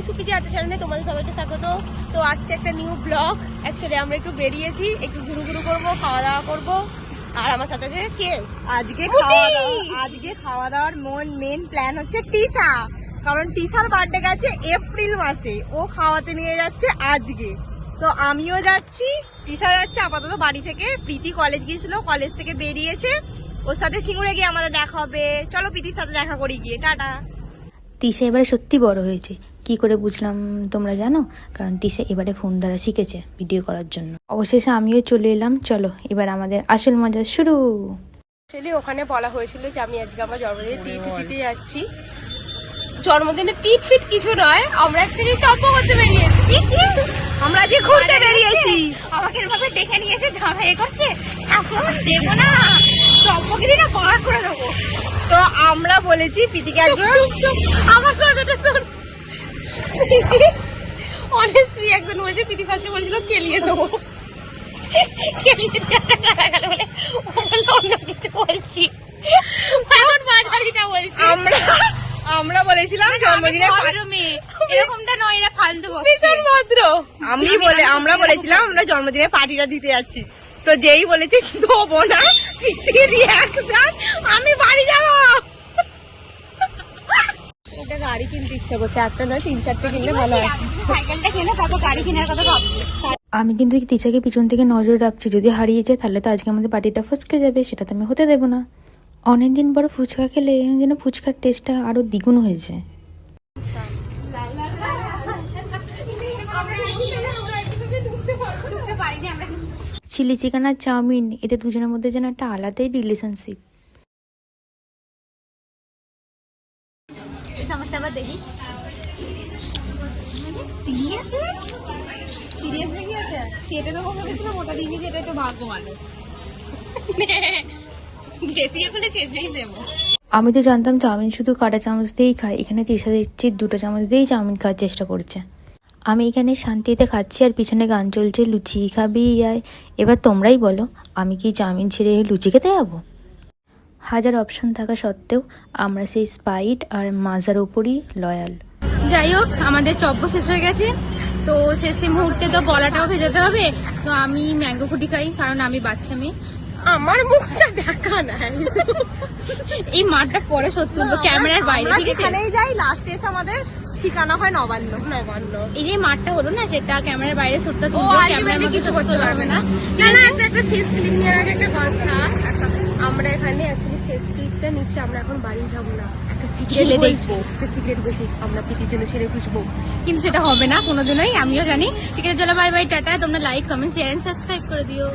সুপিতি art চ্যানেলে তোমাদের সবাইকে স্বাগত। তো আজকে একটা নিউ ব্লগ। অ্যাকচুয়ালি আমরা একটু বেরিয়েছি, একটু ঘুরু করবো, খাওয়া দাওয়া করবো। আর আমার সাথে আছে কে? আজকে খাওয়া দাওয়ার মেন প্ল্যান হচ্ছে টিসা, কারণ টিসার বার্থডে গেছে এপ্রিল মাসে, ও খাওয়াতে নিয়ে যাচ্ছে আজকে। তো আমিও যাচ্ছি, টিসা যাচ্ছে আপাতত বাড়ি থেকে। প্রীতি কলেজ গিয়েছিল, কলেজ থেকে বেরিয়েছে, ওর সাথে সিঙ্গুরে গিয়ে আমাদের দেখা হবে। চলো প্রীতির সাথে দেখা করি গিয়ে, টাটা। তিশা এবারে সত্যি বড় হয়েছে। কি করে বুঝলাম তোমরা জানো? কারণ তিশা এবারে ফোন দ্বারা শিখেছে ভিডিও করার জন্য। অবশেষে আমিও চলে এলাম। চলো এবার আমাদের আসল মজা শুরু। অ্যাকচুয়ালি ওখানে বলা হয়েছিল যে আমি আজকে আমার জন্মদিনে ট্রিট দিতে যাচ্ছি। জন্মদিনে ট্রিট ফিট কিছু নয়, আমরা অ্যাকচুয়ালি চপ্প করতে বেরিয়েছি। আমরা যে ঘুরতে বেরিয়েছি, আমাকে এভাবে দেখে নিয়েছে, ঝাড়া এ করছে, এখন দেবো না, চপ্পগিরিটা পার করে দেবো। তো আমরা বলেছি প্রীতিকে আজকে আমার কথাটা শোন। অনেস্ট রিঅ্যাকশন হয়েছে। প্রীতি ফার্স্টে বলেছিল কেলিয়ে দেবো, কেলিয়ে গেল বলে ও বললো অন্য কিছু বলছি, এখন মাঝারিটা বলছি। আমরা বলেছিলাম জন্মদিনে এরকমটা নয়, এরা ফালতু ভীষণ ভদ্র। আমরা বলেছিলাম আমরা জন্মদিনে পার্টিটা দিতে যাচ্ছি। তো যেই বলেছে দেবো না, প্রীতির রিঅ্যাকশন আমি বাড়ি যাবো। এটা গাড়ি কিনতে ইচ্ছা করছে, একটা নয় 3-4টে কিনলে ভালো হয়। সাইকেলটা কিনে কত গাড়ি কেনার কথা ভাবছি। আমি কিন্তু তিশাকে পিছন থেকে নজর রাখছি, যদি হারিয়ে যায় তাহলে তো আজকে আমাদের পার্টিটা ফসকে যাবে, সেটা তো আমি হতে দেবো না। অনেকদিন পর ফুচকা খেলে যেন ফুচকার টেস্টটা আরো দ্বিগুণ হয়েছে। চিলি চিকেন আর চাউমিন, এদের দুজনের মধ্যে যেন একটা আলাদাই রিলেশনশিপ। সমস্যা আবার দেখি সিরিয়াসলি কি আছে, খেতে দেবো ভেবেছিলাম, ওটা দিয়ে দিয়েছি, এটা একটু ভাগ্য ভালো। বেশি এখন চেঁচেই দেবো। আমি তো জানতাম চাউমিন শুধু কাঁটা চামচ দিয়েই খায়, এখানে তিশা দিচ্ছি 2টো চামচ দিয়েই চাউমিন খাওয়ার চেষ্টা করছে। আমি এখানে শান্তিতে খাচ্ছি আর পিছনে গান চলছে, লুচি খাবি আয়। এবার তোমরাই বলো, আমি কি চাউমিন ছেড়ে লুচি খেতে যাবো? হাজার অপশন থাকা সত্ত্বেও আমরা সেই স্পাইট আর মাজার উপরই লয়াল। যাই হোক, আমাদের চপ্প শেষ হয়ে গেছে, তো শেষ মুহূর্তে তো গলাটাও ভেজাতে হবে। তো আমি ম্যাঙ্গো ফুটি খাই, কারণ আমি বাচ্চা মেয়ে। আমার মুখটা দেখা নাই, এই মাঠটা পরে সত্যি ক্যামেরার বাইরে, ঠিক আছে? এখানেই যাই, লাস্টে এসে আমাদের ঠিকানা হয় নবান্ন। এই যে মাঠটা হলো না, যেটা ক্যামেরার বাইরে সত্যি ক্যামেরা কিছু করতে পারবে না। না না, একটা শেষ ক্লিপ নেওয়ার আগে একটা কথা, আমরা এখানে অ্যাকচুয়ালি শেষ ক্লিপটা নিচ্ছি, আমরা এখন বাড়ি যাবো না, একটা সিক্রেট বলছি, আমরা প্রীতির জন্য ছেলে খুঁজবো, কিন্তু সেটা হবে না কোনোদিনই, আমিও জানি। ঠিক আছে, চলো বাই বাই, টাটা। তোমরা like, comment, share and subscribe করে দিও।